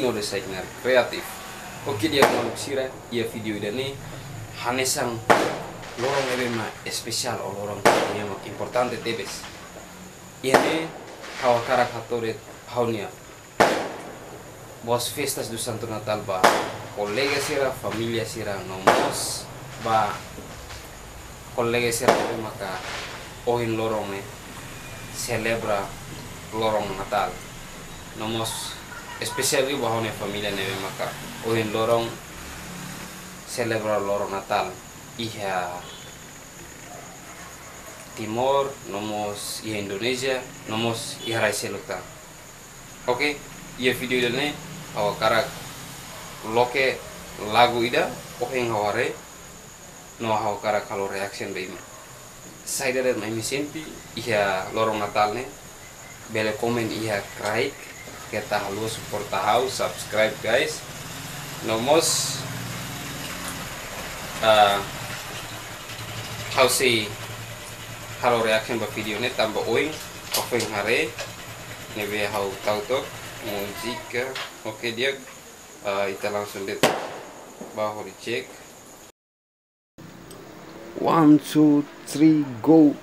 ino de sai kreatif. Oke dia maluk sira ia video ini hanesang lorong ebe ma spesial o lorong yang importante tebes. Ini hawa karak hatore haunia. Bos festas do Santo Natal ba kolega sira, familia sira nomos ba kolega sira ebe maka ohin lorong celebra lorong Natal. Nomos especially bahone familia nebe maka ohin lorong celebra lorong Natal iha Timor nomos iha Indonesia nomos iha Raise Luta. Oke, ia video ini awa karak loke lagu ida ohin haware no hawa karak kalau reaction be ima. Saya dari main sempi iha lorong Natal ne bele komen iha kraik kita halu support tahu subscribe guys nomos how say kalau reaction ba video ne tambah oing oing hare nebe how tahu to musik. Oke dia kita langsung lihat bahwa dicek 1 2 3 go.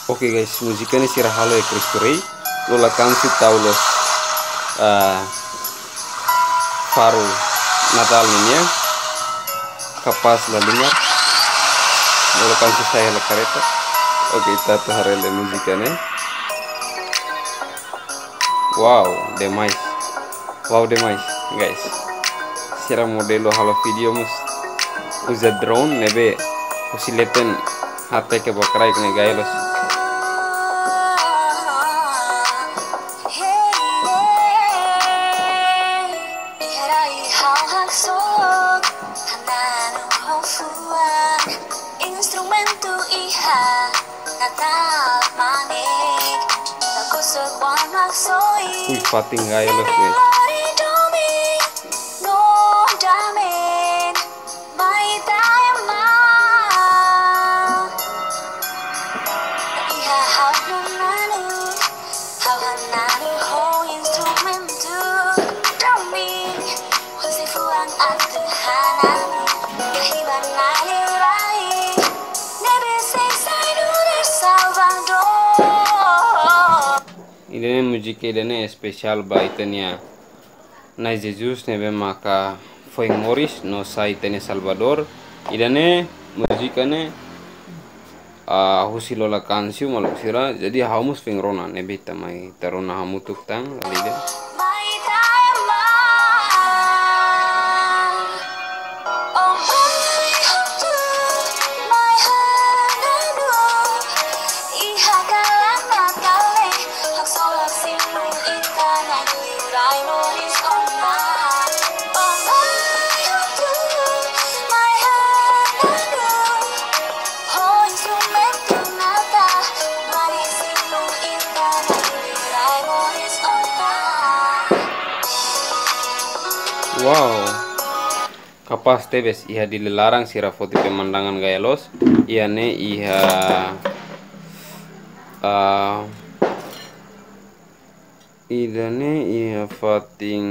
Oke guys, musiknya sirah halo ya Cristo Rey. Lola kansi taulos faro Natal ini ya. Kapas la dengar. Lola kansi saya la kareta. Oke, kita tuh harele musiknya. Wow, demais. Wow, demais, guys. Sirah modelo halo video mus usa drone nebe usileten hate ke bakrai kene gailos. Instrumento iha Natal manik Aku sebuah maksoi Fating gaya loh guys. No damen Mai taema Iha hau nanu Hau hananu ho instrumento Dami Hose fuang atu hananu Kahiban nalirai Ini musik ini spesial baitnya na Jesus nebe maka foi Morris no saitene Salvador. Idane musikane husilola kansiu maluk sira jadi hamus fingrona nebe tamai tarona hamutuk tang alide. Wow, kapas tebes iha dilarang sira foto pemandangan gaya los iha ne iha idane iha fating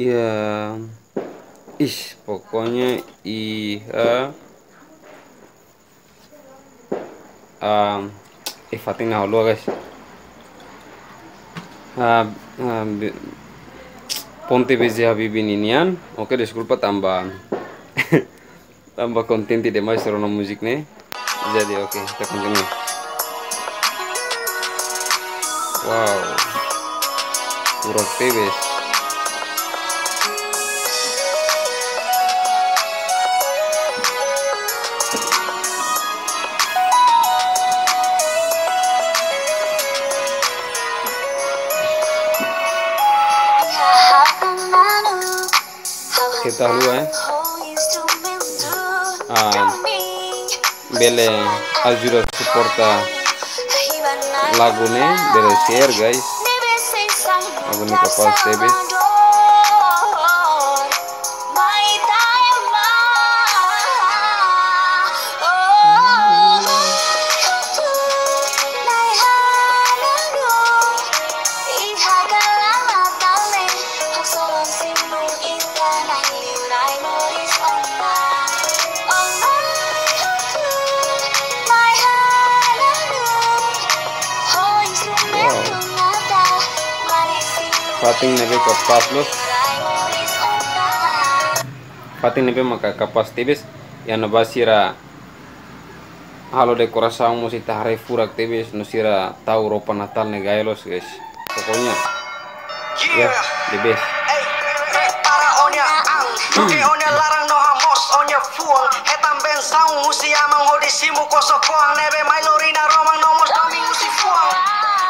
iha pokoknya iha fating nah lo guys. Ponte Beze Habibi ninian. Oke, desculpa tambah tambah konten tidak mais serono musik nih. Jadi oke, kita continue. Wow, kurang tebes. Kita lu bele ajuda suporta lagune bele share guys lagune kapas tebes Fating nebe kapas los. Fating nebe maka kapas tebes yang nabasira halo dekorasi musik tahare furak tebes nusira tahu ropa Natal negailos guys. Pokoknya ya the best. Larang no hamos onya fuang etam ben saung musi amang hodi simu kosokoang nebe mai lori na romang nomos dami musi fuang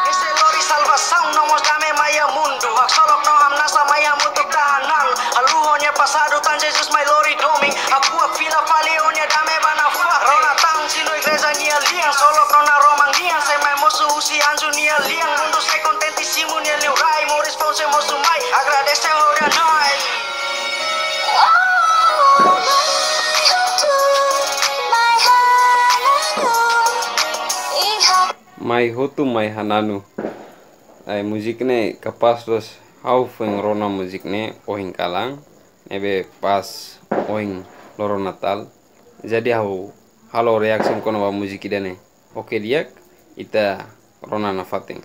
ese lori salva saung nomos dame maya mundu hak solok no ham nasa maya mutuk dahanang aluhonya pasado tan Jesus mai lori doming aku fila palionya dame bana fuak rona tang sino igreja nia liang solok no na romang liang sai mai mosu usi anju nia liang mundu sai contentisimu nia liurai moris ponse mosu mai agradece horia noi. Mai hotu mai hananu. Ai musikne kapas dos hau feng rona musikne oing kalang nebe pas oing loro Natal. Jadi hau halo reaction kono ba musik idane. Oke diak ita rona na fating.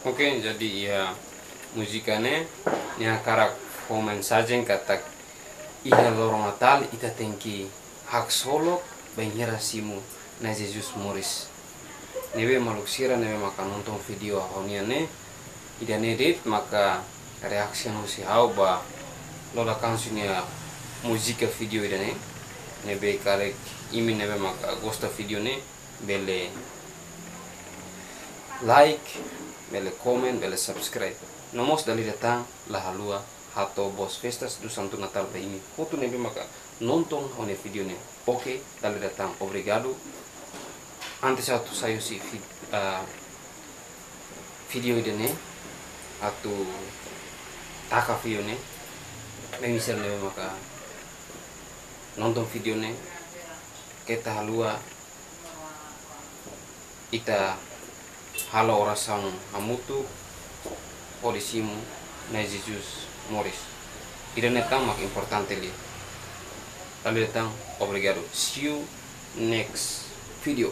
Oke, jadi ya musikane nya karak komen saja kata iya lorong Natal ita tengki hak solok benghira simu na Jesus Morris nebe maluk sira nebe maka nonton video ahoniane ida nedit maka reaksi si hau ba lola kansunya musika video idane nebe karek imin nebe maka gosta video ne bele like bele komen, bele subscribe. Nomos dali datang lahalua hato bos festas do Santo Natal ba ini. Foto nebe maka nonton one video ne. Oke, dali datang. Obrigado. Antes satu sayo si video idene atau taka video ne. Memisal nebe maka nonton video ne. Kita halua ita halo orasang hamutu odisimu na Jesus Morris. Ida netang mak importante li. Tali datang, obrigado. See you next video.